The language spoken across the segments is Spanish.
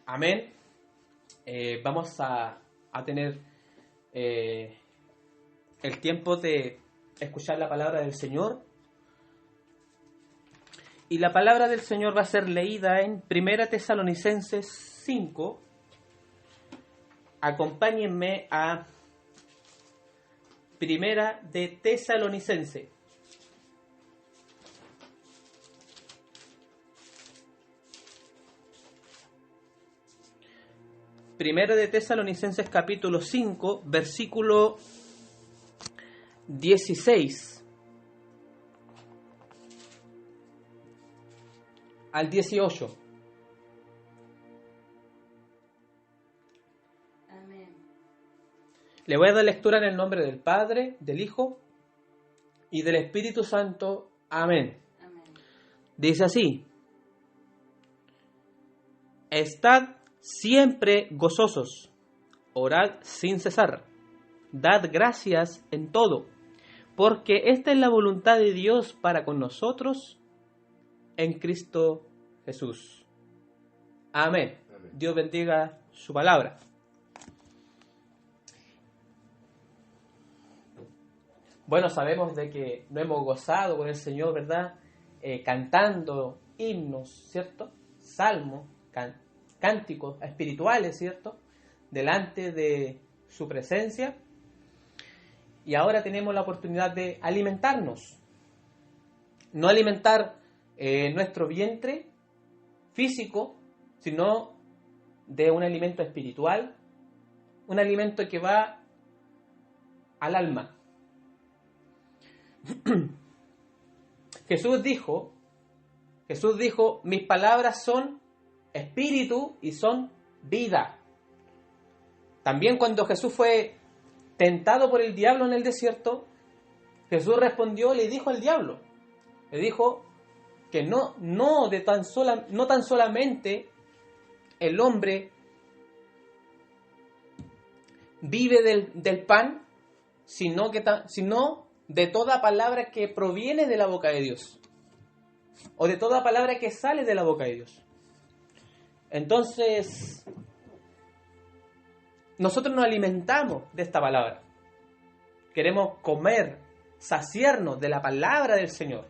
Amén. Vamos a tener el tiempo de escuchar la palabra del Señor. Y la palabra del Señor va a ser leída en 1 Tesalonicenses 5. Acompáñenme a 1 de Tesalonicenses. Primero de Tesalonicenses capítulo 5, versículo 16 al 18. Amén. Le voy a dar lectura en el nombre del Padre, del Hijo y del Espíritu Santo. Amén. Amén. Dice así: Estad siempre gozosos, orad sin cesar, dad gracias en todo, porque esta es la voluntad de Dios para con nosotros en Cristo Jesús. Amén. Amén. Dios bendiga su palabra. Bueno, sabemos de que no hemos gozado con el Señor, ¿verdad? Cantando himnos, ¿cierto? Salmos, cánticos espirituales, ¿cierto? Delante de su presencia. Y ahora tenemos la oportunidad de alimentarnos. No alimentar nuestro vientre físico, sino de un alimento espiritual, un alimento que va al alma. Jesús dijo, mis palabras son espíritu y son vida. También cuando Jesús fue tentado por el diablo en el desierto, Jesús respondió, le dijo al diablo, le dijo que no tan solamente el hombre vive del pan, sino de toda palabra que proviene de la boca de Dios, o de toda palabra que sale de la boca de Dios. Entonces, nosotros nos alimentamos de esta palabra. Queremos comer, saciarnos de la palabra del Señor.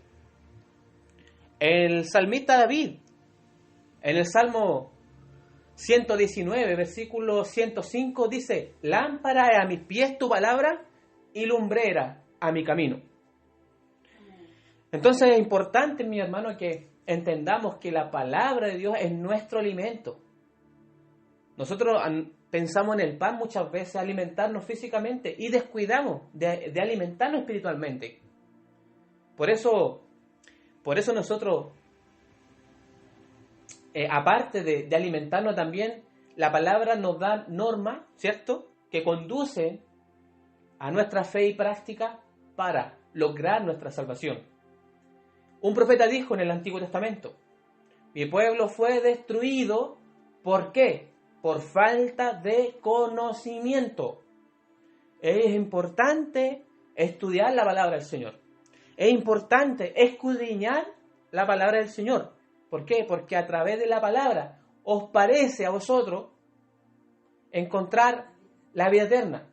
El salmista David, en el Salmo 119, versículo 105, dice: lámpara es a mis pies tu palabra y lumbrera a mi camino. Entonces es importante, mi hermano, que entendamos que la palabra de Dios es nuestro alimento. Nosotros pensamos en el pan muchas veces, alimentarnos físicamente, y descuidamos de alimentarnos espiritualmente. Por eso nosotros, aparte de alimentarnos también, la palabra nos da normas, ¿cierto?, que conducen a nuestra fe y práctica para lograr nuestra salvación. Un profeta dijo en el Antiguo Testamento: mi pueblo fue destruido, ¿por qué? Por falta de conocimiento. Es importante estudiar la palabra del Señor. Es importante escudriñar la palabra del Señor. ¿Por qué? Porque a través de la palabra os parece a vosotros encontrar la vida eterna.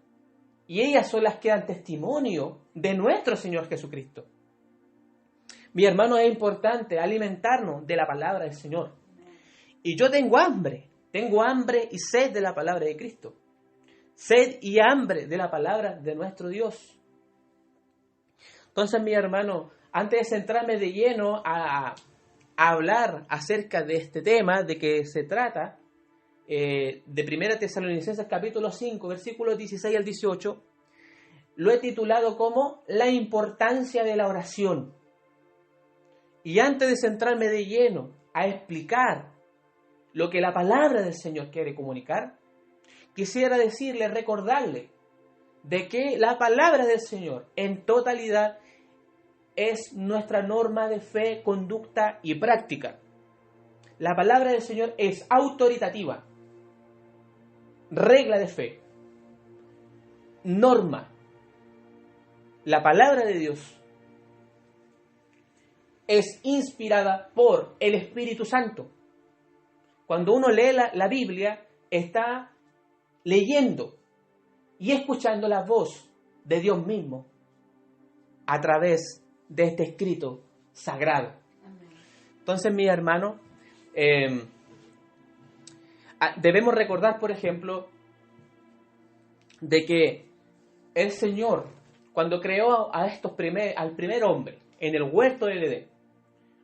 Y ellas son las que dan testimonio de nuestro Señor Jesucristo. Mi hermano, es importante alimentarnos de la palabra del Señor. Y yo tengo hambre y sed de la palabra de Cristo. Sed y hambre de la palabra de nuestro Dios. Entonces, mi hermano, antes de centrarme de lleno a hablar acerca de este tema, de que se trata, de 1 Tesalonicenses capítulo 5, versículos 16 al 18, lo he titulado como la importancia de la oración. Y antes de centrarme de lleno a explicar lo que la palabra del Señor quiere comunicar, quisiera decirle, recordarle, de que la palabra del Señor en totalidad es nuestra norma de fe, conducta y práctica. La palabra del Señor es autoritativa, regla de fe, norma. La palabra de Dios es inspirada por el Espíritu Santo. Cuando uno lee la Biblia, está leyendo y escuchando la voz de Dios mismo a través de este escrito sagrado. Entonces, mis hermanos, debemos recordar, por ejemplo, de que el Señor, cuando creó al primer hombre en el huerto del Edén,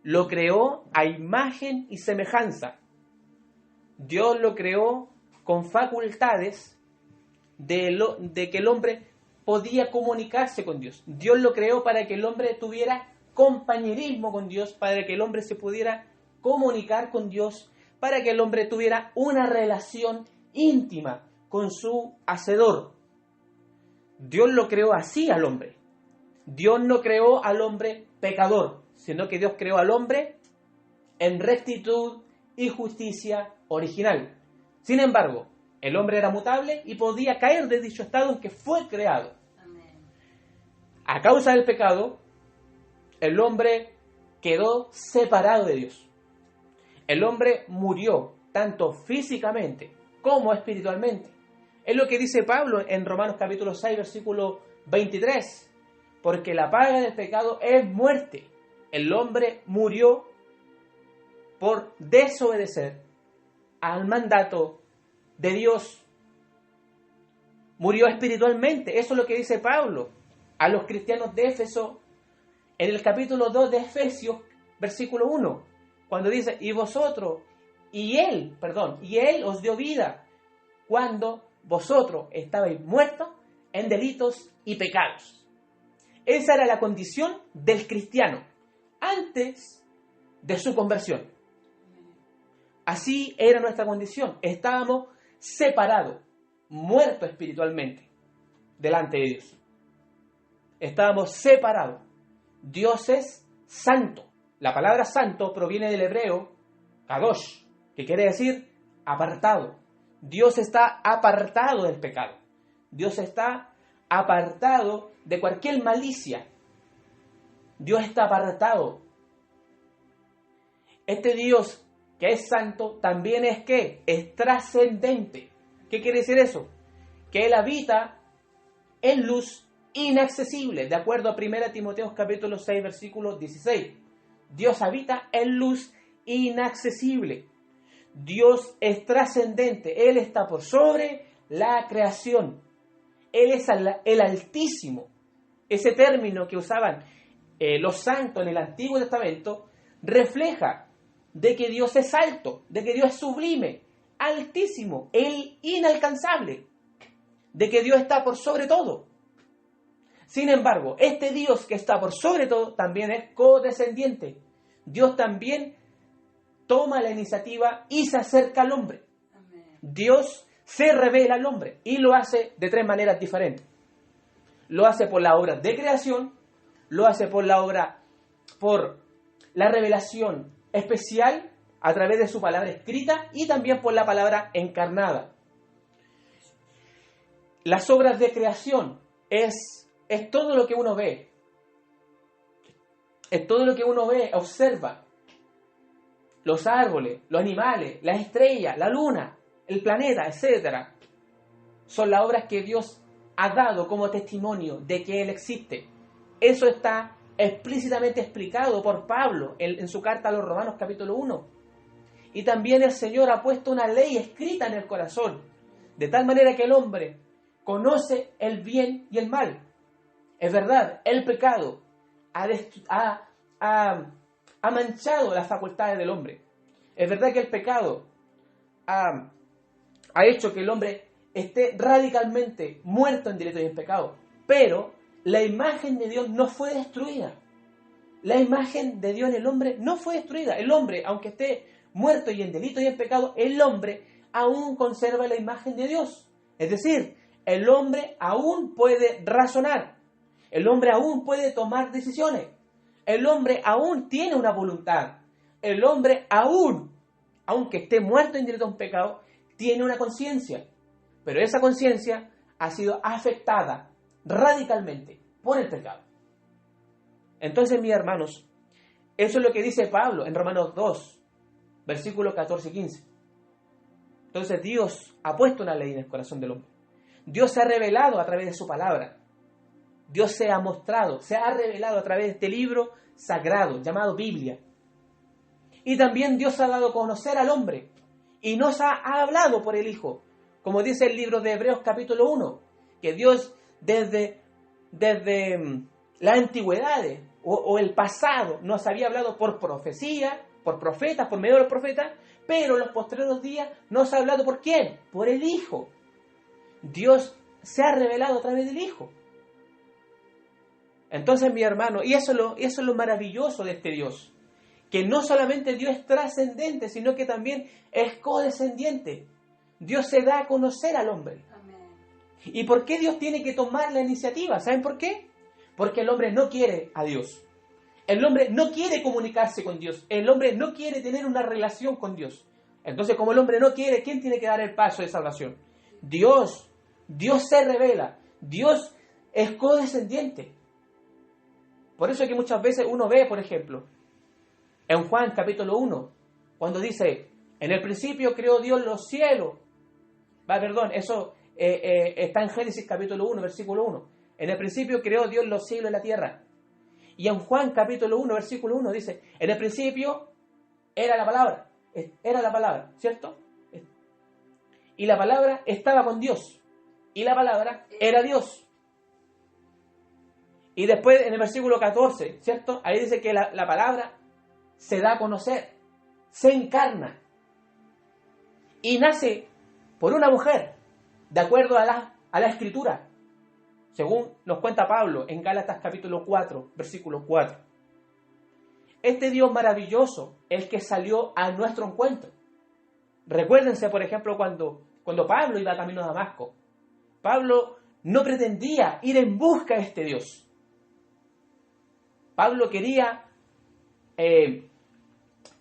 lo creó a imagen y semejanza. Dios lo creó con facultades de que el hombre podía comunicarse con Dios. Dios lo creó para que el hombre tuviera compañerismo con Dios, para que el hombre se pudiera comunicar con Dios, para que el hombre tuviera una relación íntima con su Hacedor. Dios lo creó así al hombre. Dios no creó al hombre pecador, sino que Dios creó al hombre en rectitud y justicia original. Sin embargo, el hombre era mutable y podía caer de dicho estado en que fue creado. Amén. A causa del pecado, el hombre quedó separado de Dios. El hombre murió tanto físicamente como espiritualmente. Es lo que dice Pablo en Romanos capítulo 6, versículo 23. Porque la paga del pecado es muerte. El hombre murió por desobedecer al mandato de Dios. Murió espiritualmente. Eso es lo que dice Pablo a los cristianos de Éfeso en el capítulo 2 de Efesios, versículo 1, cuando dice, y Él os dio vida cuando vosotros estabais muertos en delitos y pecados. Esa era la condición del cristiano antes de su conversión. Así era nuestra condición. Estábamos separados, muertos espiritualmente, delante de Dios. Estábamos separados. Dios es santo. La palabra santo proviene del hebreo kadosh, que quiere decir apartado. Dios está apartado del pecado. Dios está apartado de cualquier malicia. Dios está apartado. Este Dios que es santo también es ¿qué? Es trascendente. ¿Qué quiere decir eso? Que Él habita en luz inaccesible, de acuerdo a 1 Timoteo capítulo 6, versículo 16. Dios habita en luz inaccesible. Dios es trascendente. Él está por sobre la creación. Él es el Altísimo. Ese término que usaban los santos en el Antiguo Testamento refleja de que Dios es alto, de que Dios es sublime, altísimo, el inalcanzable, de que Dios está por sobre todo. Sin embargo, este Dios que está por sobre todo también es codescendiente. Dios también toma la iniciativa y se acerca al hombre. Amén. Dios se revela al hombre y lo hace de tres maneras diferentes. Lo hace por la obra de creación, lo hace por la revelación especial a través de su palabra escrita y también por la palabra encarnada. Las obras de creación es todo lo que uno ve. Es todo lo que uno ve, observa. Los árboles, los animales, las estrellas, la luna, el planeta, etc. Son las obras que Dios ha dado como testimonio de que Él existe. Eso está explícitamente explicado por Pablo en su carta a los Romanos capítulo 1. Y también el Señor ha puesto una ley escrita en el corazón, de tal manera que el hombre conoce el bien y el mal. Es verdad, el pecado ha manchado las facultades del hombre. Es verdad que el pecado ha hecho que el hombre esté radicalmente muerto en delitos y en pecado. Pero la imagen de Dios no fue destruida. La imagen de Dios en el hombre no fue destruida. El hombre, aunque esté muerto y en delitos y en pecado, el hombre aún conserva la imagen de Dios. Es decir, el hombre aún puede razonar. El hombre aún puede tomar decisiones. El hombre aún tiene una voluntad. El hombre aún, aunque esté muerto en delitos y en pecado, tiene una conciencia. Pero esa conciencia ha sido afectada radicalmente por el pecado. Entonces, mis hermanos, eso es lo que dice Pablo en Romanos 2, versículos 14 y 15. Entonces Dios ha puesto una ley en el corazón del hombre. Dios se ha revelado a través de su palabra. Dios se ha mostrado, se ha revelado a través de este libro sagrado llamado Biblia. Y también Dios ha dado a conocer al hombre y nos ha hablado por el Hijo. Como dice el libro de Hebreos capítulo 1, que Dios desde las antigüedades o el pasado nos había hablado por profecía, por profetas, por medio de los profetas, pero en los postreros días nos ha hablado ¿por quién? Por el Hijo. Dios se ha revelado a través del Hijo. Entonces, mi hermano, y eso es lo maravilloso de este Dios, que no solamente Dios es trascendente, sino que también es codescendiente. Dios se da a conocer al hombre. Amén. ¿Y por qué Dios tiene que tomar la iniciativa? ¿Saben por qué? Porque el hombre no quiere a Dios. El hombre no quiere comunicarse con Dios. El hombre no quiere tener una relación con Dios. Entonces, como el hombre no quiere, ¿quién tiene que dar el paso de salvación? Dios. Dios se revela. Dios es codescendiente. Por eso es que muchas veces uno ve, por ejemplo, en Juan capítulo 1, cuando dice, en el principio creó Dios los cielos. Eso está en Génesis capítulo 1, versículo 1. En el principio creó Dios los cielos y la tierra. Y en Juan capítulo 1, versículo 1 dice, en el principio era la palabra, ¿cierto? Y la palabra estaba con Dios. Y la palabra era Dios. Y después en el versículo 14, ¿cierto? Ahí dice que la palabra se da a conocer, se encarna y nace por una mujer, de acuerdo a la Escritura, según nos cuenta Pablo en Gálatas capítulo 4, versículo 4. Este Dios maravilloso es el que salió a nuestro encuentro. Recuérdense, por ejemplo, cuando Pablo iba camino a Damasco. Pablo no pretendía ir en busca de este Dios. Pablo quería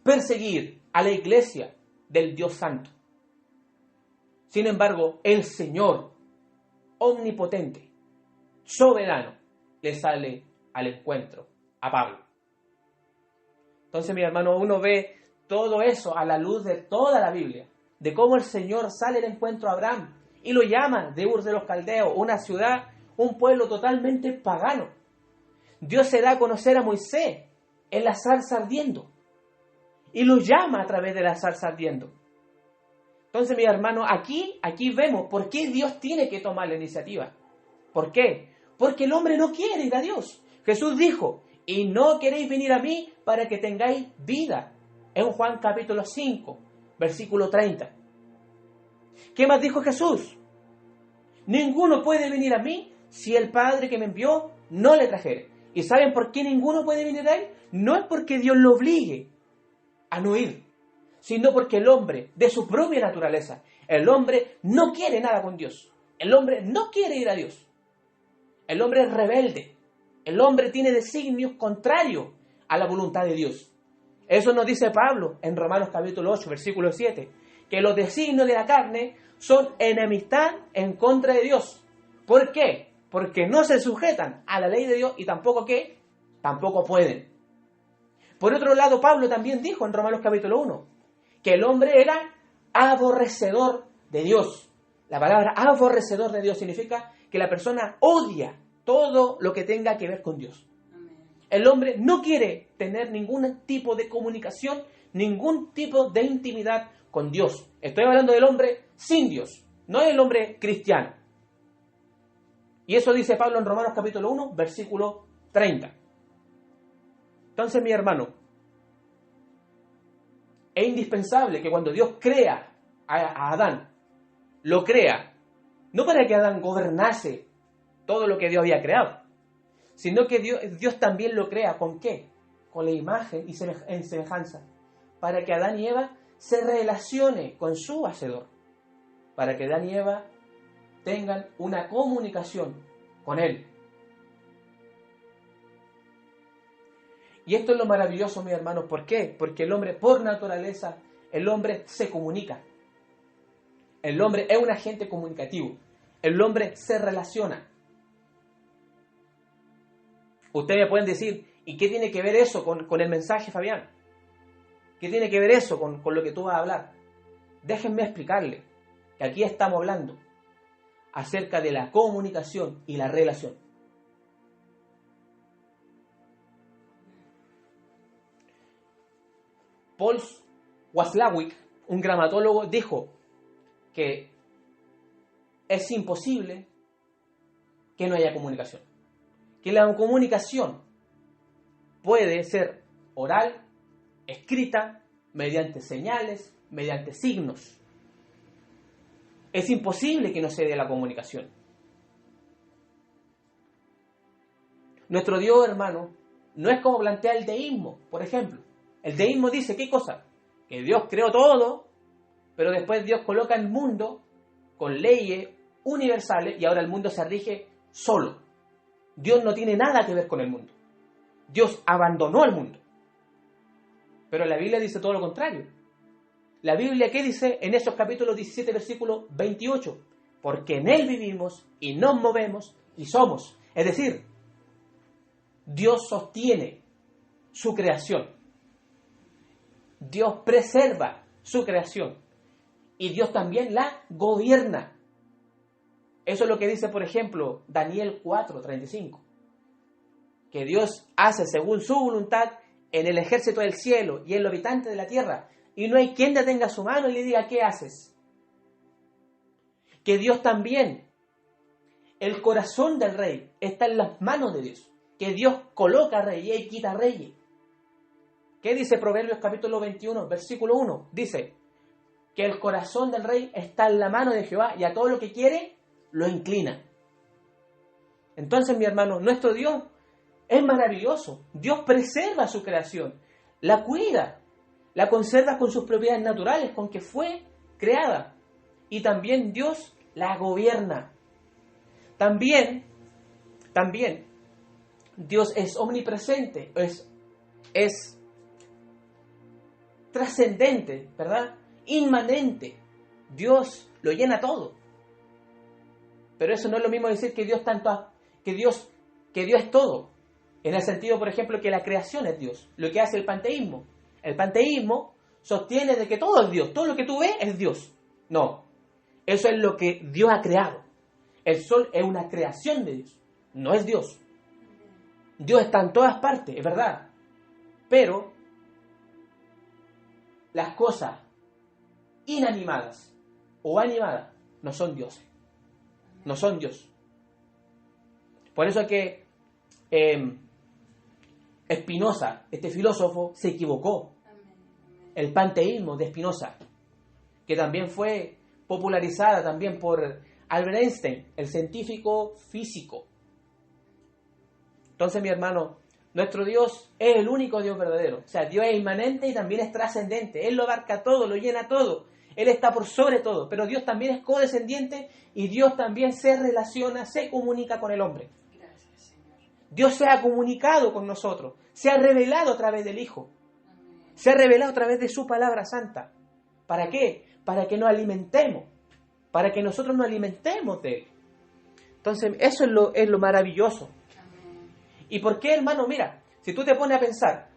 perseguir a la iglesia del Dios Santo. Sin embargo, el Señor, omnipotente, soberano, le sale al encuentro a Pablo. Entonces, mi hermano, uno ve todo eso a la luz de toda la Biblia, de cómo el Señor sale al encuentro a Abraham y lo llama de Ur de los Caldeos, una ciudad, un pueblo totalmente pagano. Dios se da a conocer a Moisés en la zarza ardiendo y lo llama a través de la zarza ardiendo. Entonces, mi hermano, aquí vemos por qué Dios tiene que tomar la iniciativa. ¿Por qué? Porque el hombre no quiere ir a Dios. Jesús dijo, y no queréis venir a mí para que tengáis vida. En Juan capítulo 5, versículo 30. ¿Qué más dijo Jesús? Ninguno puede venir a mí si el Padre que me envió no le trajere. ¿Y saben por qué ninguno puede venir a él? No es porque Dios lo obligue a no ir, sino porque el hombre, de su propia naturaleza, el hombre no quiere nada con Dios. El hombre no quiere ir a Dios. El hombre es rebelde. El hombre tiene designios contrarios a la voluntad de Dios. Eso nos dice Pablo en Romanos capítulo 8, versículo 7, que los designios de la carne son enemistad en contra de Dios. ¿Por qué? Porque no se sujetan a la ley de Dios y tampoco pueden. Por otro lado, Pablo también dijo en Romanos capítulo 1 que el hombre era aborrecedor de Dios. La palabra aborrecedor de Dios significa que la persona odia todo lo que tenga que ver con Dios. El hombre no quiere tener ningún tipo de comunicación, ningún tipo de intimidad con Dios. Estoy hablando del hombre sin Dios, no del hombre cristiano. Y eso dice Pablo en Romanos capítulo 1, versículo 30. Entonces, mi hermano, es indispensable que cuando Dios crea a Adán, lo crea, no para que Adán gobernase todo lo que Dios había creado, sino que Dios también lo crea, ¿con qué? Con la imagen y en semejanza, para que Adán y Eva se relacione con su Hacedor, para que Adán y Eva tengan una comunicación con Él. Y esto es lo maravilloso, mis hermanos. ¿Por qué? Porque el hombre, por naturaleza, el hombre se comunica. El hombre es un agente comunicativo. El hombre se relaciona. Ustedes me pueden decir, ¿y qué tiene que ver eso con el mensaje, Fabián? ¿Qué tiene que ver eso con lo que tú vas a hablar? déjenme explicarle que aquí estamos hablando acerca de la comunicación y la relación. Paul Watzlawick, un gramatólogo, dijo que es imposible que no haya comunicación. Que la comunicación puede ser oral, escrita, mediante señales, mediante signos. Es imposible que no se dé la comunicación. Nuestro Dios, hermano, no es como plantea el deísmo, por ejemplo. El deísmo dice, ¿qué cosa? Que Dios creó todo, pero después Dios coloca el mundo con leyes universales y ahora el mundo se rige solo. Dios no tiene nada que ver con el mundo. Dios abandonó al mundo. Pero la Biblia dice todo lo contrario. La Biblia, ¿qué dice en esos capítulos 17, versículo 28? Porque en Él vivimos y nos movemos y somos. Es decir, Dios sostiene su creación. Dios preserva su creación. Y Dios también la gobierna. Eso es lo que dice, por ejemplo, Daniel 4:35. Que Dios hace según su voluntad en el ejército del cielo y en los habitantes de la tierra. Y no hay quien detenga su mano y le diga, ¿qué haces? Que Dios también, el corazón del rey está en las manos de Dios. Que Dios coloca reyes y quita reyes. ¿Qué dice Proverbios capítulo 21, versículo 1? Dice que el corazón del rey está en la mano de Jehová y a todo lo que quiere lo inclina. Entonces, mi hermano, nuestro Dios es maravilloso. Dios preserva su creación, la cuida, la conserva con sus propiedades naturales, con que fue creada. Y también Dios la gobierna. También, Dios es omnipresente, es trascendente, ¿verdad? Inmanente. Dios lo llena todo. Pero eso no es lo mismo decir que Dios es todo. En el sentido, por ejemplo, que la creación es Dios. Lo que hace el panteísmo. El panteísmo sostiene de que todo es Dios. Todo lo que tú ves es Dios. No. Eso es lo que Dios ha creado. El sol es una creación de Dios. No es Dios. Dios está en todas partes, es verdad. Pero las cosas inanimadas o animadas no son dioses. No son Dios. Por eso es que Spinoza, este filósofo, se equivocó. El panteísmo de Spinoza, que también fue popularizada también por Albert Einstein, el científico físico. Entonces, mi hermano, nuestro Dios es el único Dios verdadero. O sea, Dios es inmanente y también es trascendente. Él lo abarca todo, lo llena todo. Él está por sobre todo. Pero Dios también es codescendiente y Dios también se relaciona, se comunica con el hombre. Gracias, Señor. Dios se ha comunicado con nosotros. Se ha revelado a través del Hijo. Amén. Se ha revelado a través de su palabra santa. ¿Para qué? Para que nos alimentemos. Para que nosotros nos alimentemos de Él. Entonces, eso es lo maravilloso. Amén. ¿Y por qué, hermano? Mira, si tú te pones a pensar,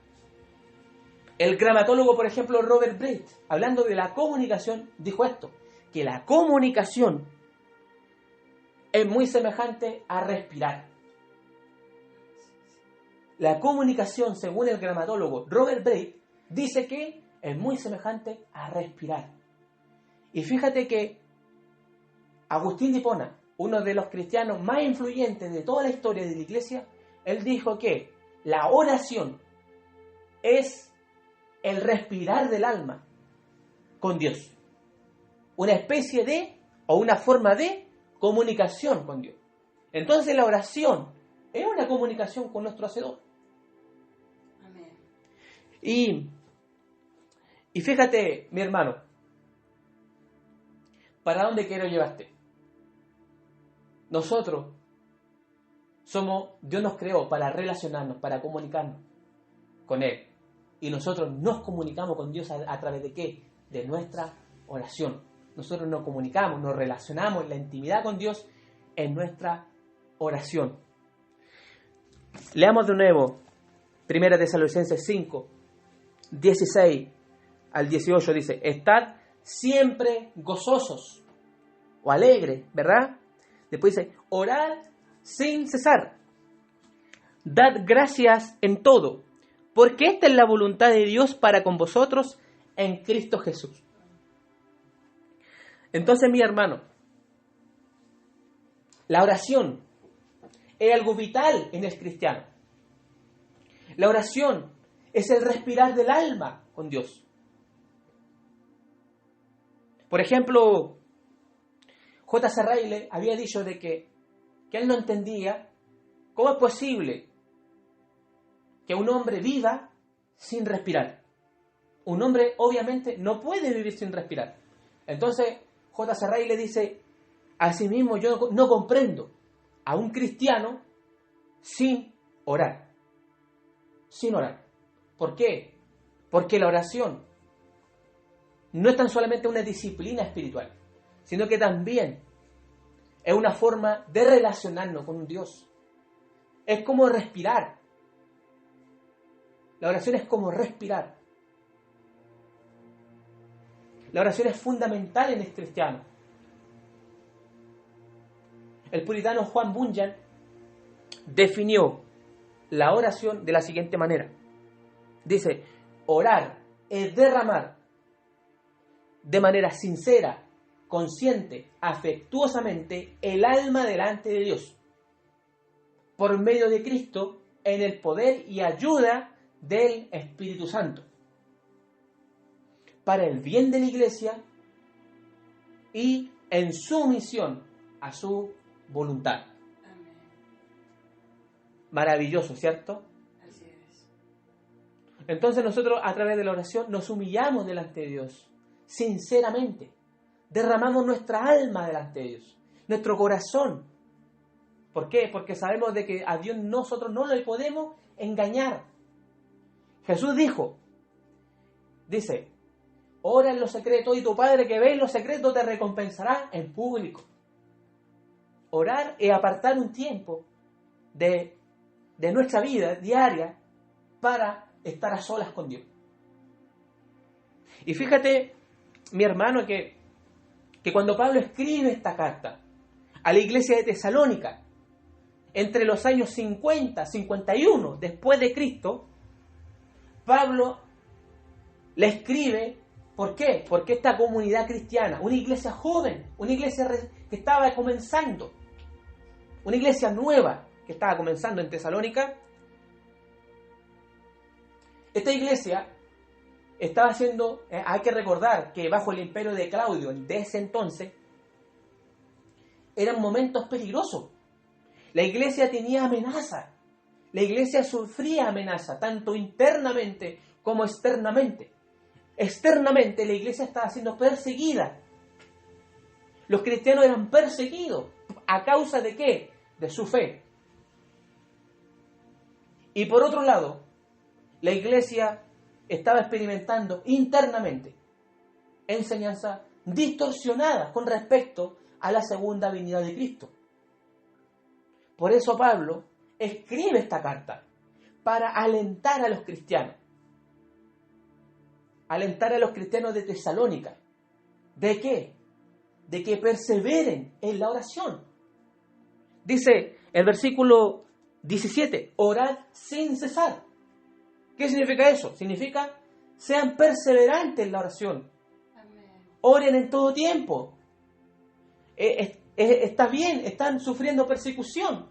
el gramatólogo, por ejemplo, Robert Braith, hablando de la comunicación, dijo esto, que la comunicación es muy semejante a respirar. La comunicación, según el gramatólogo Robert Braith, dice que es muy semejante a respirar. Y fíjate que Agustín de Hipona, uno de los cristianos más influyentes de toda la historia de la Iglesia, él dijo que la oración es el respirar del alma con Dios. Una especie de, o una forma de comunicación con Dios. Entonces la oración es una comunicación con nuestro Hacedor. Amén. Y fíjate, mi hermano, ¿para dónde quiero llevarte? Nosotros Dios nos creó para relacionarnos, para comunicarnos con Él. Y nosotros nos comunicamos con Dios a través de ¿qué? De nuestra oración. Nosotros nos comunicamos, nos relacionamos en la intimidad con Dios en nuestra oración. Leamos de nuevo 1 Tesalonicenses 5, 16 al 18 dice: Estad siempre gozosos o alegres, ¿verdad? Después dice, orad sin cesar. Dad gracias en todo, porque esta es la voluntad de Dios para con vosotros en Cristo Jesús. Entonces, mi hermano, la oración es algo vital en el cristiano. La oración es el respirar del alma con Dios. Por ejemplo, J.C. Ryle había dicho de que él no entendía cómo es posible que un hombre viva sin respirar. Un hombre obviamente no puede vivir sin respirar. Entonces, J.C. Ryle dice, asimismo yo no comprendo a un cristiano sin orar. Sin orar. ¿Por qué? Porque la oración no es tan solamente una disciplina espiritual, sino que también es una forma de relacionarnos con un Dios. Es como respirar. La oración es como respirar. La oración es fundamental en el cristiano. El puritano Juan Bunyan definió la oración de la siguiente manera. Dice, orar es derramar de manera sincera, consciente, afectuosamente el alma delante de Dios, por medio de Cristo, en el poder y ayuda del Espíritu Santo, para el bien de la iglesia y en sumisión a su voluntad. Amén. Maravilloso, ¿cierto? Así es. Entonces nosotros a través de la oración nos humillamos delante de Dios, sinceramente. Derramamos nuestra alma delante de Dios, nuestro corazón. ¿Por qué? Porque sabemos de que a Dios nosotros no le podemos engañar. Jesús dice, ora en lo secreto y tu Padre que ve en lo secreto te recompensará en público. Orar es apartar un tiempo de nuestra vida diaria para estar a solas con Dios. Y fíjate, mi hermano, que cuando Pablo escribe esta carta a la iglesia de Tesalónica, entre los años 50, 51 después de Cristo, Pablo le escribe, ¿por qué? Porque esta comunidad cristiana, una iglesia joven, una iglesia que estaba comenzando, una iglesia nueva que estaba comenzando en Tesalónica, esta iglesia estaba haciendo, hay que recordar que bajo el imperio de Claudio, de ese entonces, eran momentos peligrosos. La iglesia tenía amenaza. La iglesia sufría amenaza, tanto internamente como externamente. Externamente la iglesia estaba siendo perseguida. Los cristianos eran perseguidos. ¿A causa de qué? De su fe. Y por otro lado, la iglesia estaba experimentando internamente enseñanza distorsionada con respecto a la segunda venida de Cristo. Por eso Pablo escribe esta carta para alentar a los cristianos. Alentar a los cristianos de Tesalónica. ¿De qué? De que perseveren en la oración. Dice el versículo 17, orad sin cesar. ¿Qué significa eso? Significa, sean perseverantes en la oración. Amén. Oren en todo tiempo. Está bien, están sufriendo persecución,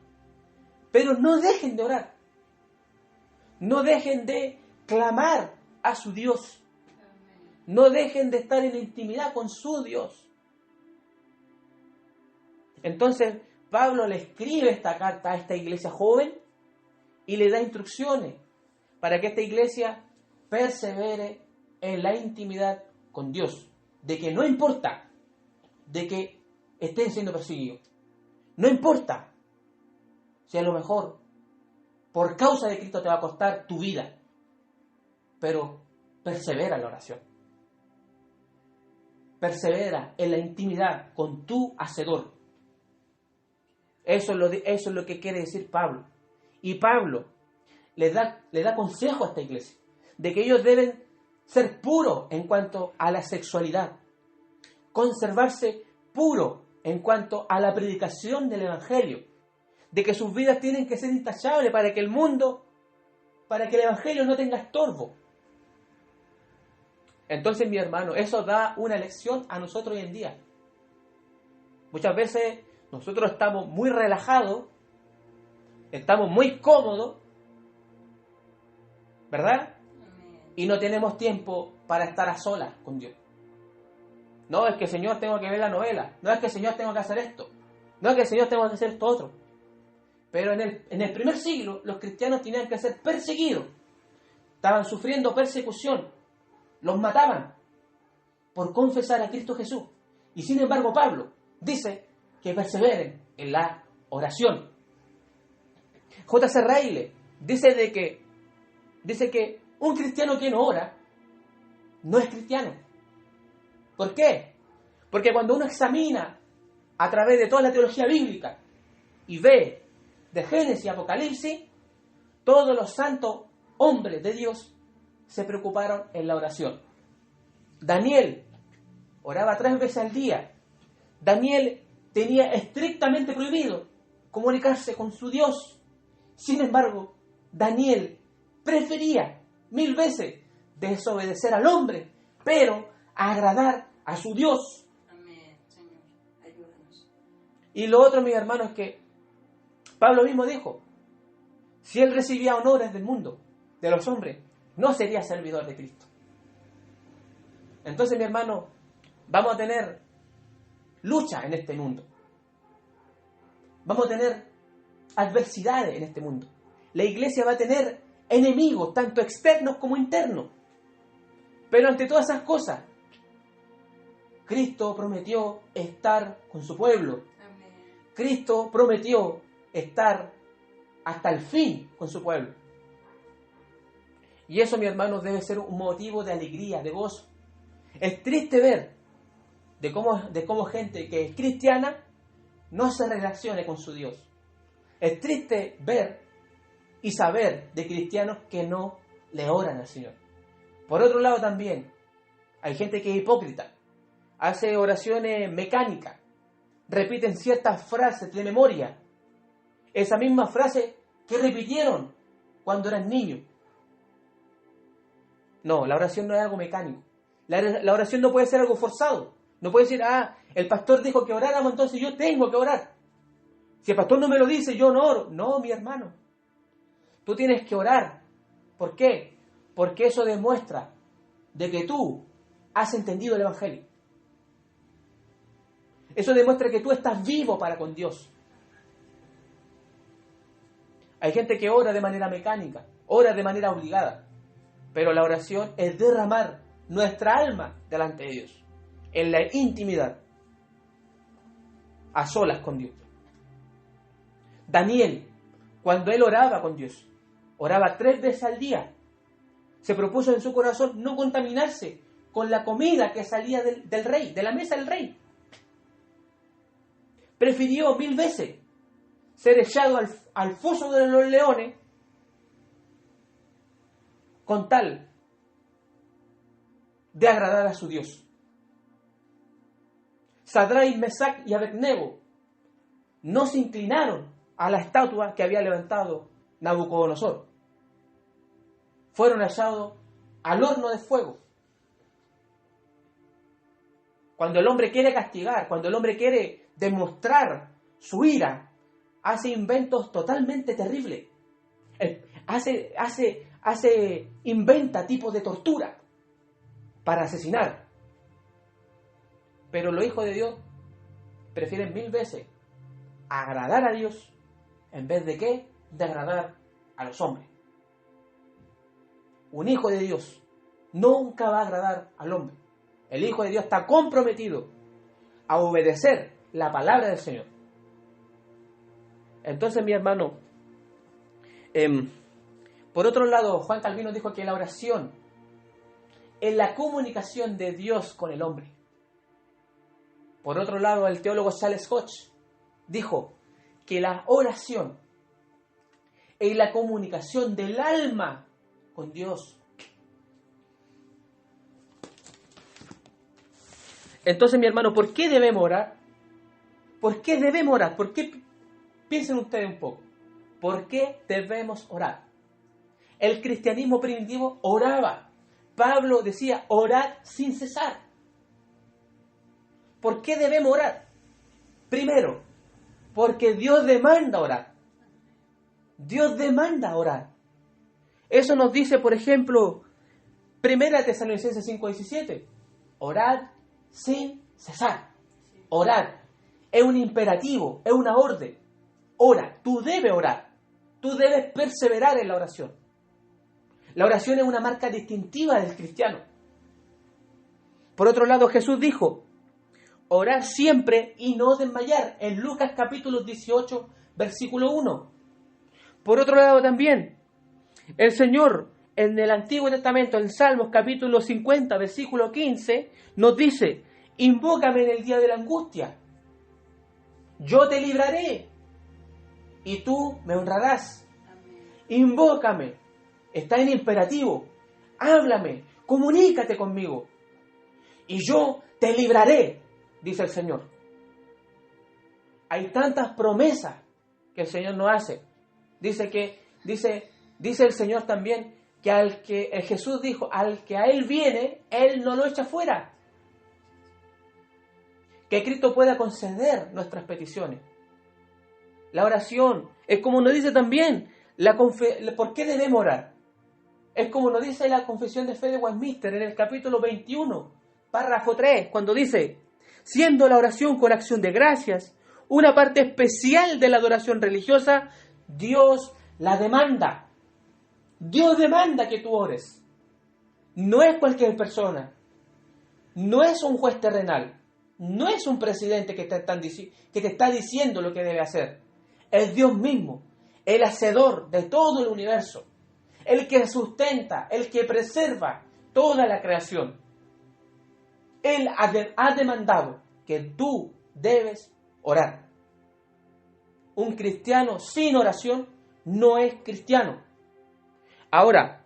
pero no dejen de orar. No dejen de clamar a su Dios. Amén. No dejen de estar en intimidad con su Dios. Entonces, Pablo le escribe esta carta a esta iglesia joven y le da instrucciones para que esta iglesia persevere en la intimidad con Dios. De que no importa de que estén siendo perseguidos. No importa si a lo mejor por causa de Cristo te va a costar tu vida. Pero persevera en la oración. Persevera en la intimidad con tu Hacedor. Eso es lo que quiere decir Pablo. Y Pablo le da consejo a esta iglesia de que ellos deben ser puros en cuanto a la sexualidad. conservarse puro en cuanto a la predicación del Evangelio, de que sus vidas tienen que ser intachables para que el Evangelio no tenga estorbo. Entonces, mi hermano, eso da una lección a nosotros hoy en día. Muchas veces nosotros estamos muy relajados, estamos muy cómodos, ¿verdad? Y no tenemos tiempo para estar a solas con Dios. No, es que Señor tengo que ver la novela. No es que Señor tengo que hacer esto. No es que Señor tengo que hacer esto otro. Pero en el primer siglo los cristianos tenían que ser perseguidos. Estaban sufriendo persecución. Los mataban por confesar a Cristo Jesús. Y sin embargo Pablo dice que perseveren en la oración. J.C. Ryle dice que un cristiano que no ora no es cristiano. ¿Por qué? Porque cuando uno examina a través de toda la teología bíblica y ve de Génesis y Apocalipsis, todos los santos hombres de Dios se preocuparon en la oración. Daniel oraba 3 veces al día. Daniel tenía estrictamente prohibido comunicarse con su Dios. Sin embargo, Daniel prefería 1000 veces desobedecer al hombre, pero agradar a su Dios. Amén, Señor, ayúdanos. Y lo otro, mis hermanos, es que Pablo mismo dijo, si él recibía honores del mundo, de los hombres, no sería servidor de Cristo. Entonces, mi hermano, vamos a tener lucha en este mundo. Vamos a tener adversidades en este mundo. La iglesia va a tener enemigos, tanto externos como internos. Pero ante todas esas cosas, Cristo prometió estar con su pueblo. Amén. Cristo prometió estar hasta el fin con su pueblo. Y eso, mi hermano, debe ser un motivo de alegría, de gozo. Es triste ver de cómo gente que es cristiana no se relacione con su Dios. Es triste ver y saber de cristianos que no le oran al Señor. Por otro lado también, hay gente que es hipócrita, hace oraciones mecánicas, repiten ciertas frases de memoria, esa misma frase que repitieron cuando eran niños. No, la oración no es algo mecánico. La oración no puede ser algo forzado. No puede decir, el pastor dijo que oráramos, entonces yo tengo que orar. Si el pastor no me lo dice, yo no oro. No, mi hermano. Tú tienes que orar. ¿Por qué? Porque eso demuestra de que tú has entendido el Evangelio. Eso demuestra que tú estás vivo para con Dios. Hay gente que ora de manera mecánica, ora de manera obligada. Pero la oración es derramar nuestra alma delante de Dios, en la intimidad, a solas con Dios. Daniel, cuando él oraba con Dios, oraba 3 veces al día. Se propuso en su corazón no contaminarse con la comida que salía del rey, de la mesa del rey. Prefirió 1000 veces ser echado al foso de los leones con tal de agradar a su Dios. Sadrach, Mesach y Abednego no se inclinaron a la estatua que había levantado Nabucodonosor. Fueron echados al horno de fuego. Cuando el hombre quiere castigar, cuando el hombre quiere demostrar su ira, hace inventos totalmente terribles. Inventa tipos de tortura para asesinar. Pero los hijos de Dios prefieren 1000 veces agradar a Dios en vez de ¿qué? De agradar a los hombres. Un hijo de Dios nunca va a agradar al hombre. El hijo de Dios está comprometido a obedecer la palabra del Señor. Entonces, mi hermano, por otro lado, Juan Calvino dijo que la oración es la comunicación de Dios con el hombre. Por otro lado, el teólogo Charles Hodge dijo que la oración es la comunicación del alma con Dios. Entonces, mi hermano, ¿por qué debemos orar? ¿Por qué debemos orar? ¿Por qué? Piensen ustedes un poco. ¿Por qué debemos orar? El cristianismo primitivo oraba. Pablo decía, orad sin cesar. ¿Por qué debemos orar? Primero, porque Dios demanda orar. Dios demanda orar. Eso nos dice, por ejemplo, 1 Tesalonicenses 5:17. Orad sin cesar. Orad. Es un imperativo, es una orden. Ora, tú debes orar. Tú debes perseverar en la oración. La oración es una marca distintiva del cristiano. Por otro lado, Jesús dijo, orar siempre y no desmayar, en Lucas capítulo 18, versículo 1. Por otro lado también, el Señor en el Antiguo Testamento, en Salmos capítulo 50, versículo 15, nos dice, invócame en el día de la angustia, yo te libraré y tú me honrarás. Invócame, está en imperativo, háblame, comunícate conmigo y yo te libraré, dice el Señor. Hay tantas promesas que el Señor nos hace. Dice el Señor también que Jesús dijo, al que a Él viene, Él no lo echa fuera. Que Cristo pueda conceder nuestras peticiones. La oración es como nos dice también, ¿por qué debemos orar? Es como nos dice la Confesión de Fe de Westminster en el capítulo 21, párrafo 3, cuando dice, siendo la oración con acción de gracias, una parte especial de la adoración religiosa, Dios la demanda. Dios demanda que tú ores. No es cualquier persona. No es un juez terrenal. No es un presidente que te está diciendo lo que debe hacer. Es Dios mismo, el hacedor de todo el universo, el que sustenta, el que preserva toda la creación. Él ha demandado que tú debes orar. Un cristiano sin oración no es cristiano. Ahora,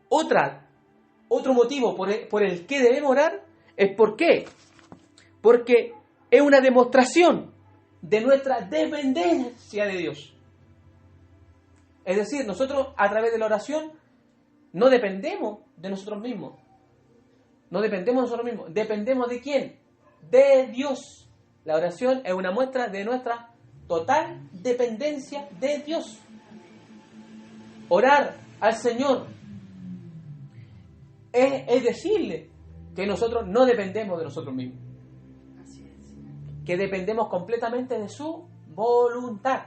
otro motivo por el que debemos orar es ¿por qué? Porque es una demostración de nuestra dependencia de Dios. Es decir, nosotros a través de la oración no dependemos de nosotros mismos. No dependemos de nosotros mismos. ¿Dependemos de quién? De Dios. La oración es una muestra de nuestra total dependencia de Dios. Orar al Señor es decirle que nosotros no dependemos de nosotros mismos. Que dependemos completamente de su voluntad.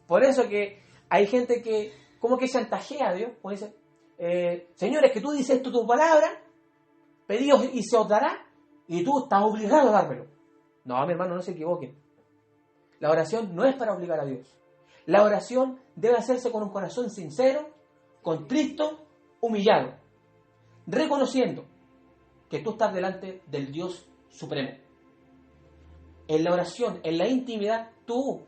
Por eso que hay gente que como que chantajea a Dios, pues dice, señores, que tú dices esto tu palabra, pedíos y se os dará, y tú estás obligado a dármelo. No, mi hermano, no se equivoquen. La oración no es para obligar a Dios. La oración debe hacerse con un corazón sincero, contrito, humillado, reconociendo que tú estás delante del Dios supremo. En la oración, en la intimidad, tú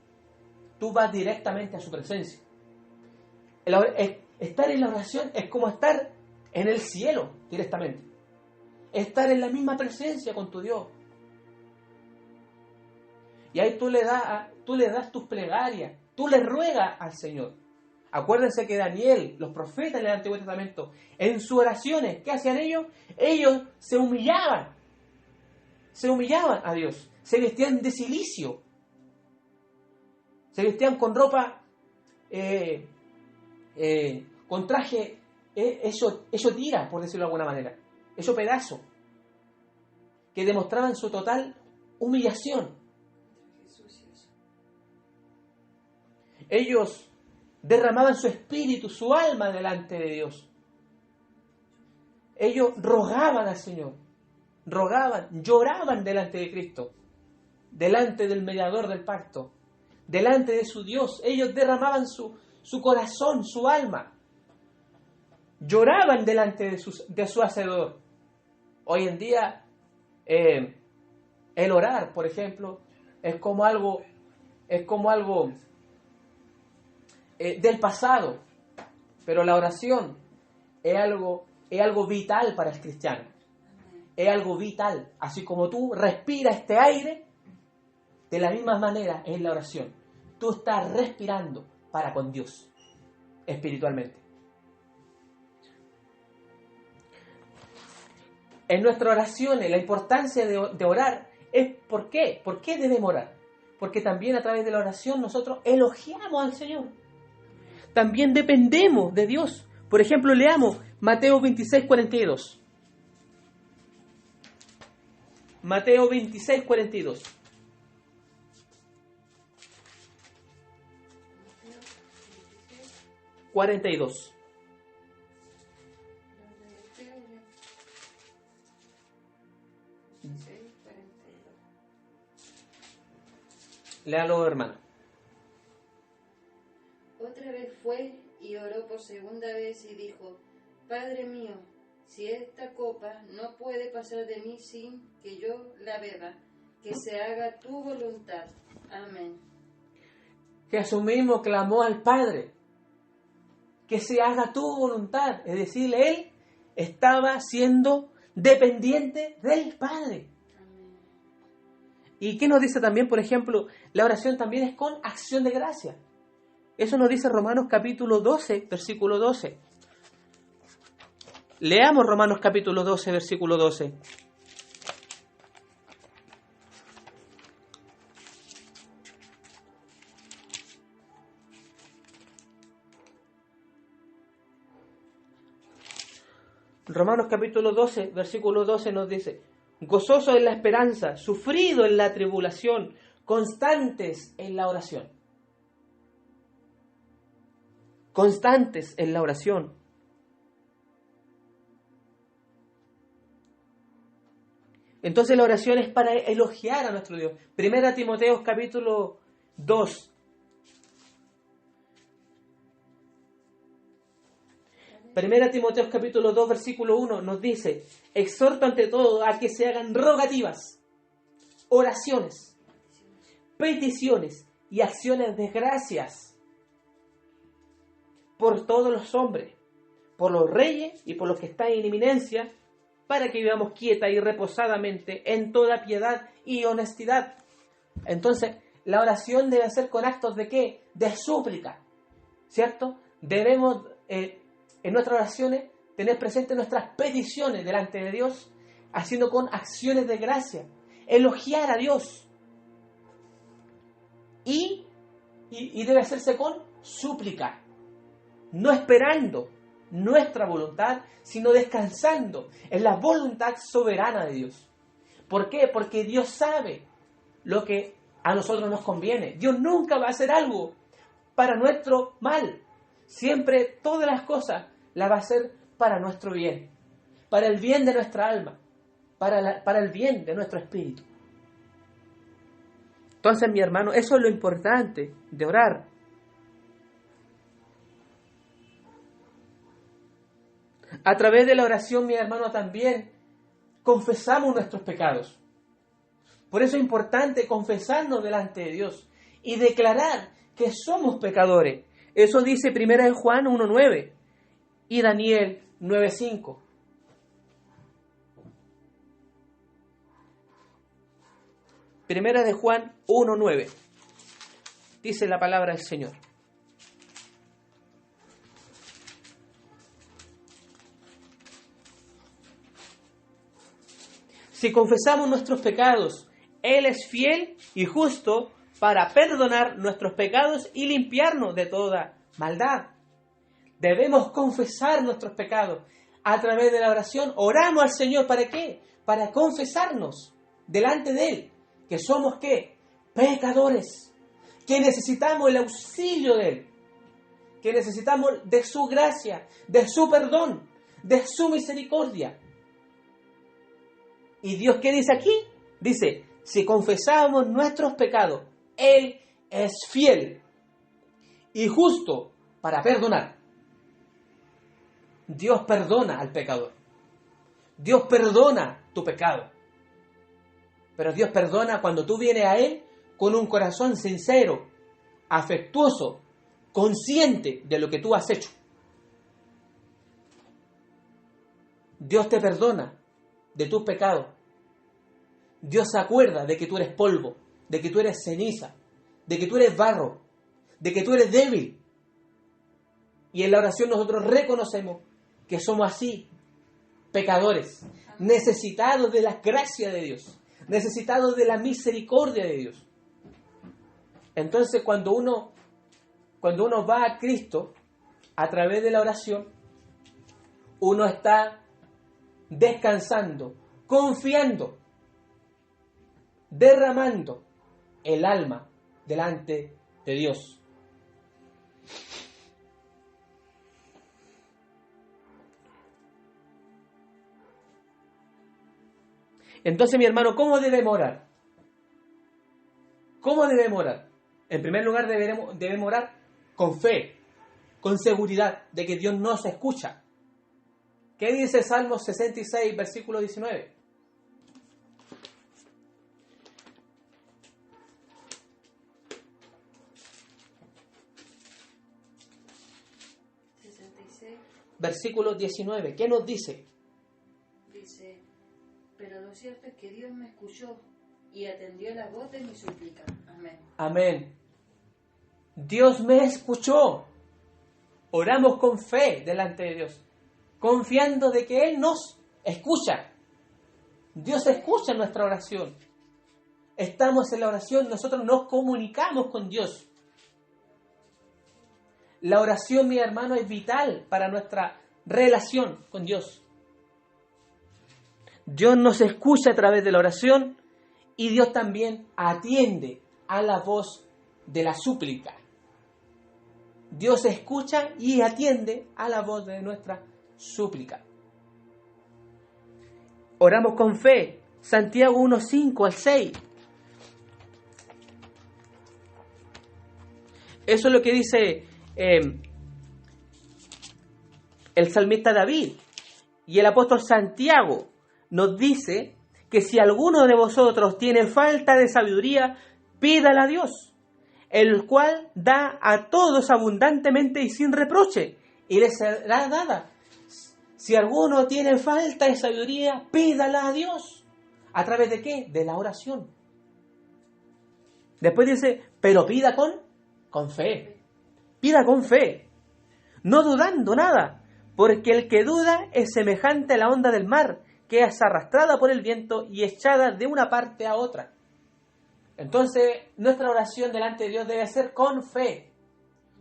vas directamente a su presencia. Estar en la oración es como estar en el cielo directamente. Estar en la misma presencia con tu Dios. Y ahí tú le das tus plegarias, tú le ruegas al Señor. Acuérdense que Daniel, los profetas del Antiguo Testamento, en sus oraciones, ¿qué hacían ellos? Ellos se humillaban a Dios, se vestían de cilicio, se vestían con ropa, con traje, eso tira, por decirlo de alguna manera, eso pedazo, que demostraban su total humillación. Ellos derramaban su espíritu, su alma delante de Dios. Ellos rogaban al Señor, lloraban delante de Cristo, delante del mediador del pacto, delante de su Dios. Ellos derramaban su corazón, su alma. Lloraban delante de su Hacedor. Hoy en día, el orar, por ejemplo, es como algo del pasado, pero la oración es algo vital para el cristiano. es algo vital. Así como tú respiras este aire, de la misma manera es la oración. Tú estás respirando para con Dios, espiritualmente. En nuestras oraciones, la importancia de orar es ¿por qué? ¿Por qué debemos orar? Porque también a través de la oración nosotros elogiamos al Señor. También dependemos de Dios. Por ejemplo, leamos Mateo 26, 42. Mateo 26, 42. Léalo, hermano. Otra vez fue y oró por segunda vez y dijo: Padre mío, si esta copa no puede pasar de mí sin que yo la beba, que se haga tu voluntad. Amén. Jesús mismo clamó al Padre, que se haga tu voluntad. Es decir, Él estaba siendo dependiente del Padre. Amén. ¿Y qué nos dice también, por ejemplo? La oración también es con acción de gracia. Eso nos dice Romanos capítulo 12, versículo 12. Leamos Romanos capítulo 12, versículo 12. Romanos capítulo 12, versículo 12 nos dice: gozoso en la esperanza, sufrido en la tribulación, constantes en la oración. Constantes en la oración. Entonces la oración es para elogiar a nuestro Dios. Primera Timoteo capítulo 2. Primera Timoteo capítulo 2 versículo 1 nos dice: exhorto ante todo a que se hagan rogativas, oraciones, peticiones y acciones de gracias por todos los hombres, por los reyes y por los que están en eminencia, para que vivamos quieta y reposadamente en toda piedad y honestidad. Entonces, la oración debe ser con actos de ¿qué? De súplica, ¿cierto? Debemos, en nuestras oraciones, tener presentes nuestras peticiones delante de Dios, haciendo con acciones de gracia, elogiar a Dios. Y debe hacerse con súplica, no esperando nuestra voluntad, sino descansando en la voluntad soberana de Dios. ¿Por qué? Porque Dios sabe lo que a nosotros nos conviene. Dios nunca va a hacer algo para nuestro mal. Siempre todas las cosas las va a hacer para nuestro bien, para el bien de nuestra alma, para el bien de nuestro espíritu. Entonces, mi hermano, eso es lo importante de orar. A través de la oración, mi hermano, también confesamos nuestros pecados. Por eso es importante confesarnos delante de Dios y declarar que somos pecadores. Eso dice 1 Juan 1:9 y Daniel 9:5. Primera de Juan 1:9. Dice la palabra del Señor: si confesamos nuestros pecados, Él es fiel y justo para perdonar nuestros pecados y limpiarnos de toda maldad. Debemos confesar nuestros pecados. A través de la oración oramos al Señor. ¿Para qué? Para confesarnos delante de Él. Que somos ¿qué? Pecadores. Que necesitamos el auxilio de Él. Que necesitamos de su gracia, de su perdón, de su misericordia. ¿Y Dios qué dice aquí? Dice: si confesamos nuestros pecados, Él es fiel y justo para perdonar. Dios perdona al pecador. Dios perdona tu pecado. Pero Dios perdona cuando tú vienes a Él con un corazón sincero, afectuoso, consciente de lo que tú has hecho. Dios te perdona de tus pecados. Dios se acuerda de que tú eres polvo, de que tú eres ceniza, de que tú eres barro, de que tú eres débil. Y en la oración nosotros reconocemos que somos así, pecadores, necesitados de la gracia de Dios, necesitados de la misericordia de Dios. Entonces cuando uno va a Cristo a través de la oración, uno está descansando, confiando, derramando el alma delante de Dios. Entonces, mi hermano, ¿cómo debemos orar? ¿Cómo debemos orar? En primer lugar, debemos orar con fe, con seguridad de que Dios nos escucha. ¿Qué dice Salmos 66, versículo 19? Versículo 19. ¿Qué nos dice? Dice, pero lo cierto es que Dios me escuchó y atendió la voz de mi súplica. Amén. Amén. Dios me escuchó. Oramos con fe delante de Dios, confiando de que Él nos escucha. Dios escucha nuestra oración. Estamos en la oración, nosotros nos comunicamos con Dios. La oración, mi hermano, es vital para nuestra relación con Dios. Dios nos escucha a través de la oración y Dios también atiende a la voz de la súplica. Dios escucha y atiende a la voz de nuestra súplica. Oramos con fe. Santiago 1, 5 al 6. Eso es lo que dice el salmista David. Y el apóstol Santiago nos dice que si alguno de vosotros tiene falta de sabiduría, pídala a Dios, el cual da a todos abundantemente y sin reproche, y les será dada. Si alguno tiene falta de sabiduría, pídala a Dios. ¿A través de qué? De la oración. Después dice, pero pida con fe. Pida con fe, no dudando nada, porque el que duda es semejante a la onda del mar, que es arrastrada por el viento y echada de una parte a otra. Entonces, nuestra oración delante de Dios debe ser con fe,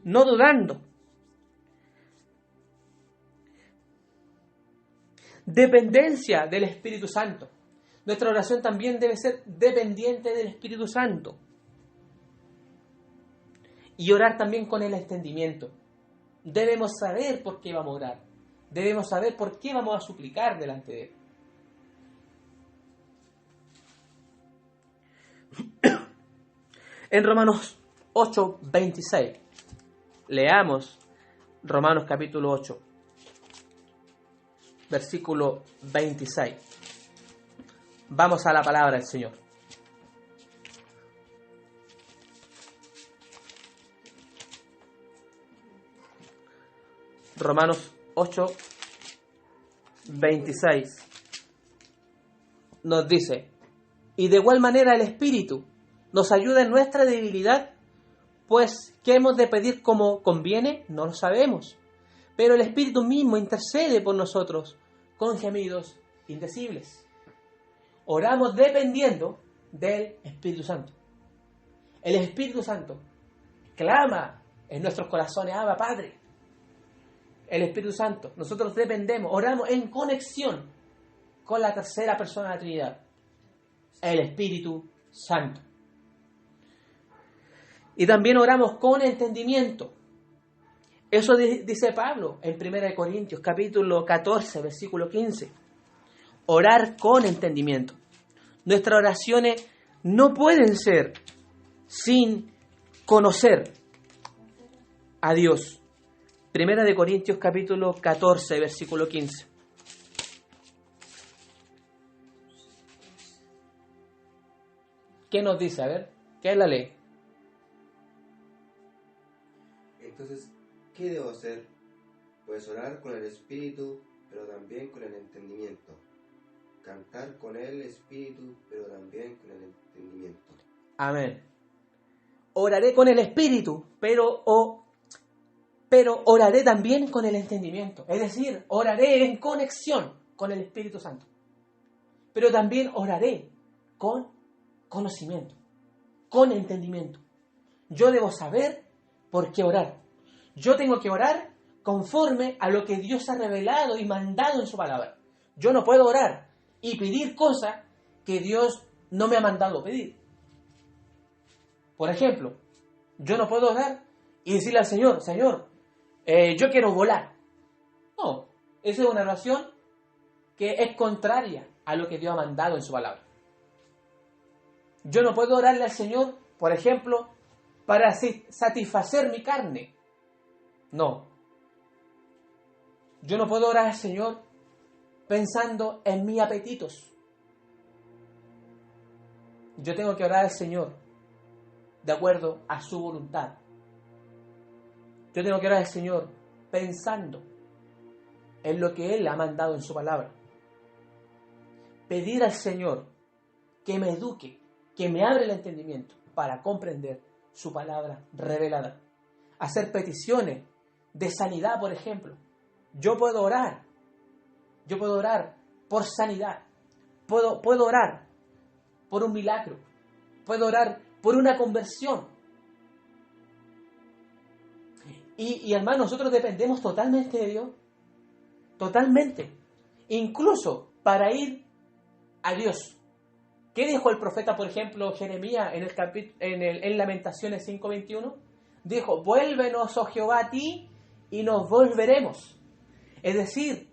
no dudando. Dependencia del Espíritu Santo. Nuestra oración también debe ser dependiente del Espíritu Santo. Y orar también con el entendimiento. Debemos saber por qué vamos a orar. Debemos saber por qué vamos a suplicar delante de Él. En Romanos 8, 26. Leamos Romanos capítulo 8, versículo 26. Vamos a la palabra del Señor. Romanos 8, 26 nos dice, y de igual manera el Espíritu nos ayuda en nuestra debilidad, pues ¿qué hemos de pedir como conviene? No lo sabemos, pero el Espíritu mismo intercede por nosotros con gemidos indecibles. Oramos dependiendo del Espíritu Santo. El Espíritu Santo clama en nuestros corazones, Abba, Padre. El Espíritu Santo, nosotros dependemos, oramos en conexión con la tercera persona de la Trinidad, el Espíritu Santo. Y también oramos con entendimiento. Eso dice Pablo en 1 Corintios capítulo 14, versículo 15. Orar con entendimiento. Nuestras oraciones no pueden ser sin conocer a Dios. 1 Corintios capítulo 14, versículo 15. ¿Qué nos dice? A ver, ¿qué es la ley? Entonces, ¿qué debo hacer? Pues orar con el espíritu, pero también con el entendimiento. cantar con el espíritu, pero también con el entendimiento. Amén. Oraré con el espíritu, pero oraré también con el entendimiento. Es decir, oraré en conexión con el Espíritu Santo. Pero también oraré con conocimiento, con entendimiento. Yo debo saber por qué orar. Yo tengo que orar conforme a lo que Dios ha revelado y mandado en su palabra. Yo no puedo orar y pedir cosas que Dios no me ha mandado pedir. Por ejemplo, yo no puedo orar y decirle al Señor, Señor, yo quiero volar. No, esa es una oración que es contraria a lo que Dios ha mandado en su palabra. Yo no puedo orarle al Señor, por ejemplo, para satisfacer mi carne. No. Yo no puedo orar al Señor pensando en mis apetitos. Yo tengo que orar al Señor de acuerdo a su voluntad. Yo tengo que orar al Señor pensando en lo que Él ha mandado en su palabra. Pedir al Señor que me eduque, que me abra el entendimiento para comprender su palabra revelada. Hacer peticiones de sanidad, por ejemplo. Yo puedo orar por sanidad. Puedo orar por un milagro. Puedo orar por una conversión. Y hermano, nosotros dependemos totalmente de Dios. Totalmente. Incluso para ir a Dios. ¿Qué dijo el profeta, por ejemplo, Jeremías en Lamentaciones 5:21? Dijo, vuélvenos, oh Jehová, a ti y nos volveremos. Es decir,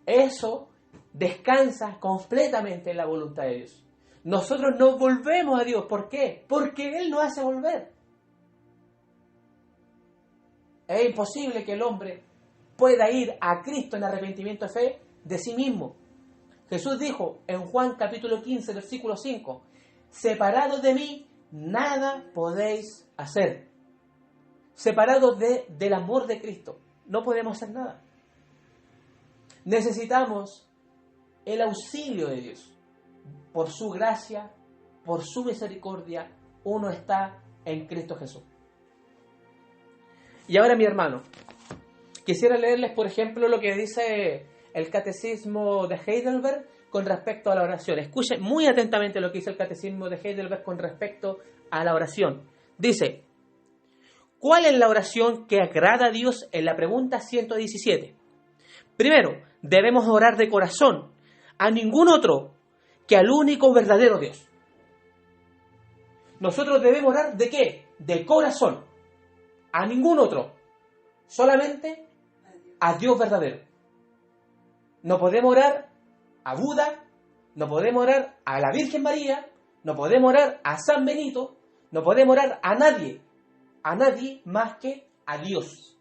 eso descansa completamente en la voluntad de Dios. Nosotros nos volvemos a Dios. ¿Por qué? Porque Él nos hace volver. Es imposible que el hombre pueda ir a Cristo en arrepentimiento de fe de sí mismo. Jesús dijo en Juan capítulo 15, versículo 5, separados de mí, nada podéis hacer. Separados del amor de Cristo, no podemos hacer nada. Necesitamos el auxilio de Dios. Por su gracia, por su misericordia, uno está en Cristo Jesús. Y ahora, mi hermano, quisiera leerles, por ejemplo, lo que dice el Catecismo de Heidelberg con respecto a la oración. Escuchen muy atentamente lo que dice el Catecismo de Heidelberg con respecto a la oración. Dice, ¿cuál es la oración que agrada a Dios? En la pregunta 117. Primero, debemos orar de corazón, a ningún otro que al único verdadero Dios. Nosotros debemos orar ¿de qué? De corazón. A ningún otro. Solamente a Dios verdadero. No podemos orar a Buda, no podemos orar a la Virgen María, no podemos orar a San Benito, no podemos orar a nadie más que a Dios.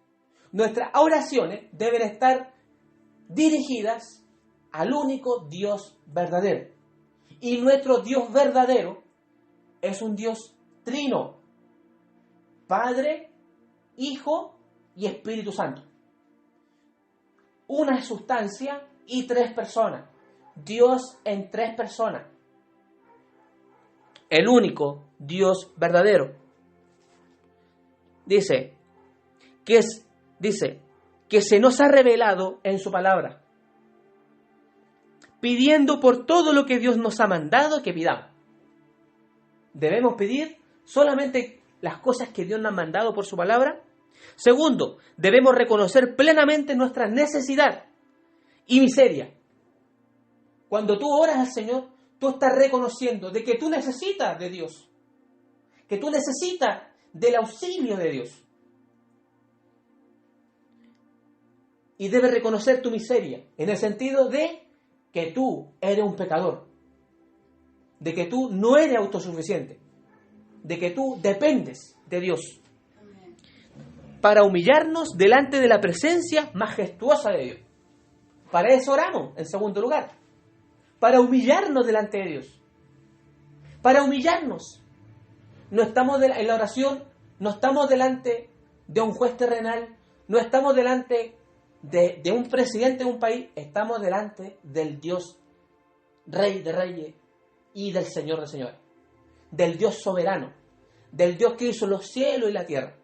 Nuestras oraciones deben estar dirigidas al único Dios verdadero. Y nuestro Dios verdadero es un Dios trino, Padre, Hijo y Espíritu Santo. Una sustancia y tres personas. Dios en tres personas. El único Dios verdadero. Dice que se nos ha revelado en su palabra, pidiendo por todo lo que Dios nos ha mandado que pidamos. Debemos pedir solamente las cosas que Dios nos ha mandado por su palabra. Segundo, debemos reconocer plenamente nuestra necesidad y miseria. Cuando tú oras al Señor, tú estás reconociendo de que tú necesitas de Dios, que tú necesitas del auxilio de Dios. Y debes reconocer tu miseria, en el sentido de que tú eres un pecador, de que tú no eres autosuficiente, de que tú dependes de Dios, para humillarnos delante de la presencia majestuosa de Dios. Para eso oramos, en segundo lugar, para humillarnos delante de Dios, para humillarnos. No estamos en la oración, no estamos delante de un juez terrenal, no estamos delante de un presidente de un país, estamos delante del Dios Rey de reyes y del Señor de señores, del Dios soberano, del Dios que hizo los cielos y la tierra.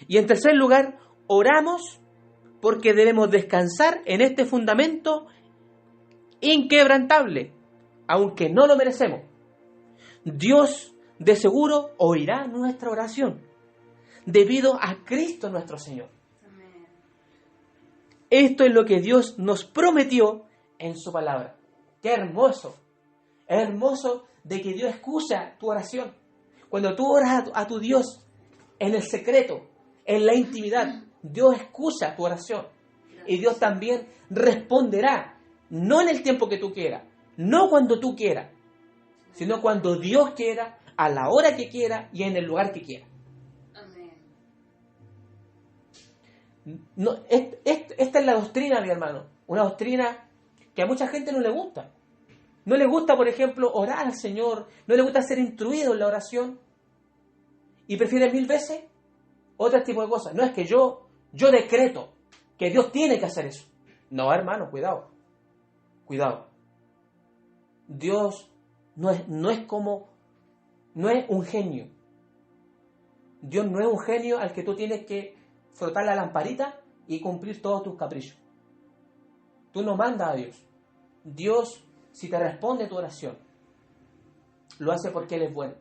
Y en tercer lugar, oramos porque debemos descansar en este fundamento inquebrantable, aunque no lo merecemos. Dios de seguro oirá nuestra oración, debido a Cristo nuestro Señor. Amén. Esto es lo que Dios nos prometió en su palabra. ¡Qué hermoso! Es hermoso de que Dios escucha tu oración. Cuando tú oras a tu Dios en el secreto, en la intimidad, Dios escucha tu oración. Y Dios también responderá, no en el tiempo que tú quieras, no cuando tú quieras, sino cuando Dios quiera, a la hora que quiera y en el lugar que quiera. Amén. No, esta es la doctrina, mi hermano. Una doctrina que a mucha gente no le gusta. No le gusta, por ejemplo, orar al Señor. No le gusta ser instruido en la oración. Y prefiere 1000 veces otro tipo de cosas. No es que yo decreto que Dios tiene que hacer eso. No, hermano, cuidado. Cuidado. Dios no es un genio. Dios no es un genio al que tú tienes que frotar la lamparita y cumplir todos tus caprichos. Tú no mandas a Dios. Dios, si te responde tu oración, lo hace porque Él es bueno.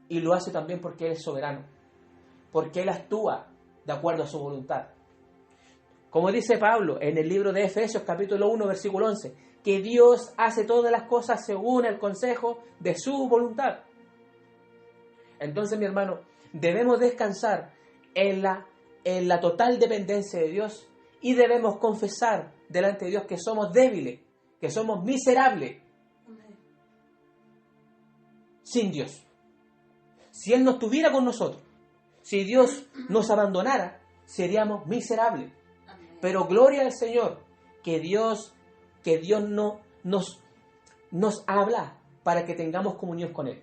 Y lo hace también porque Él es soberano. Porque Él actúa de acuerdo a su voluntad. Como dice Pablo en el libro de Efesios capítulo 1 versículo 11, que Dios hace todas las cosas según el consejo de su voluntad. Entonces, mi hermano, debemos descansar en la total dependencia de Dios y debemos confesar delante de Dios que somos débiles, que somos miserables sin Dios. Si Él no estuviera con nosotros, si Dios nos abandonara, seríamos miserables. Amén. Pero gloria al Señor, que Dios no nos habla para que tengamos comunión con Él,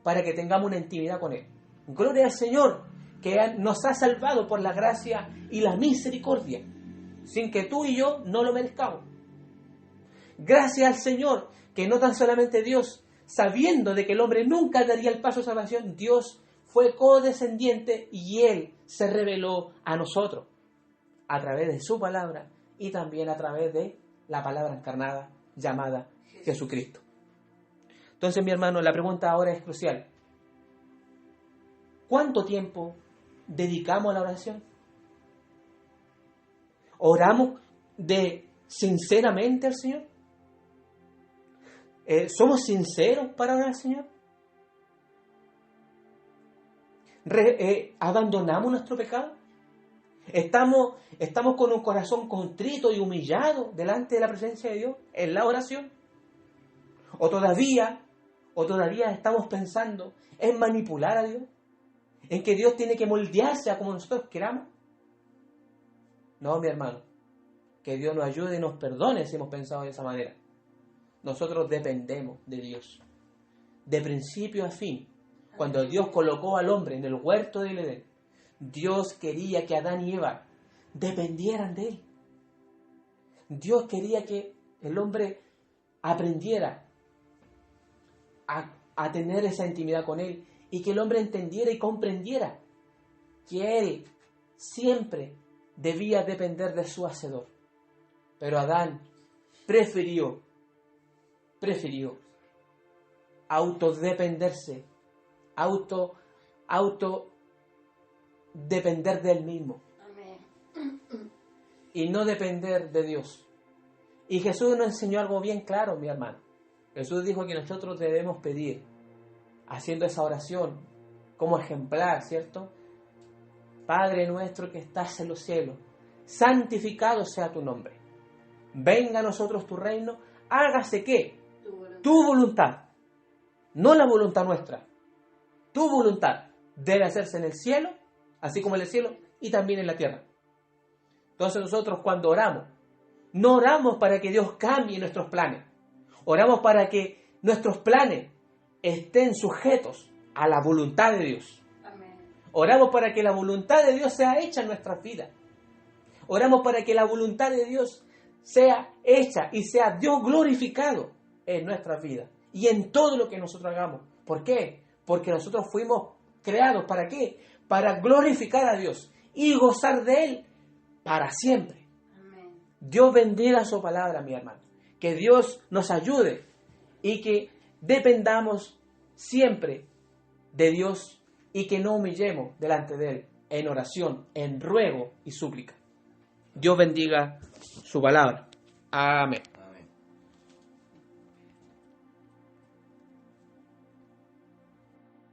para que tengamos una intimidad con Él. Gloria al Señor, que nos ha salvado por la gracia y la misericordia, sin que tú y yo no lo merezcamos. Gracias al Señor, que no tan solamente Dios, sabiendo de que el hombre nunca daría el paso de salvación, Dios fue condescendiente y Él se reveló a nosotros a través de su palabra y también a través de la palabra encarnada llamada Jesucristo. Entonces, mi hermano, la pregunta ahora es crucial. ¿Cuánto tiempo dedicamos a la oración? ¿Oramos sinceramente al Señor? ¿Somos sinceros para orar al Señor? ¿Abandonamos nuestro pecado? ¿Estamos con un corazón contrito y humillado delante de la presencia de Dios en la oración? ¿O todavía estamos pensando en manipular a Dios? ¿En que Dios tiene que moldearse a como nosotros queramos? No, mi hermano. Que Dios nos ayude y nos perdone si hemos pensado de esa manera. Nosotros dependemos de Dios. De principio a fin. Cuando Dios colocó al hombre en el huerto del Edén, Dios quería que Adán y Eva dependieran de Él. Dios quería que el hombre aprendiera a tener esa intimidad con Él y que el hombre entendiera y comprendiera que Él siempre debía depender de su Hacedor. Pero Adán prefirió autodependerse, depender de él mismo. Amén. Y no depender de Dios. Y Jesús nos enseñó algo bien claro, mi hermano. Jesús dijo que nosotros debemos pedir, haciendo esa oración como ejemplar, ¿cierto? Padre nuestro que estás en los cielos, santificado sea tu nombre. Venga a nosotros tu reino, hágase ¿qué? Tu voluntad. No la voluntad nuestra. Tu voluntad debe hacerse en el cielo, así como en el cielo, y también en la tierra. Entonces nosotros cuando oramos, no oramos para que Dios cambie nuestros planes. Oramos para que nuestros planes estén sujetos a la voluntad de Dios. Amén. Oramos para que la voluntad de Dios sea hecha en nuestras vidas. Oramos para que la voluntad de Dios sea hecha y sea Dios glorificado en nuestras vidas y en todo lo que nosotros hagamos. ¿Por qué? Porque nosotros fuimos creados, ¿para qué? Para glorificar a Dios y gozar de Él para siempre. Amén. Dios bendiga su palabra, mi hermano. Que Dios nos ayude y que dependamos siempre de Dios y que no humillemos delante de Él en oración, en ruego y súplica. Dios bendiga su palabra. Amén.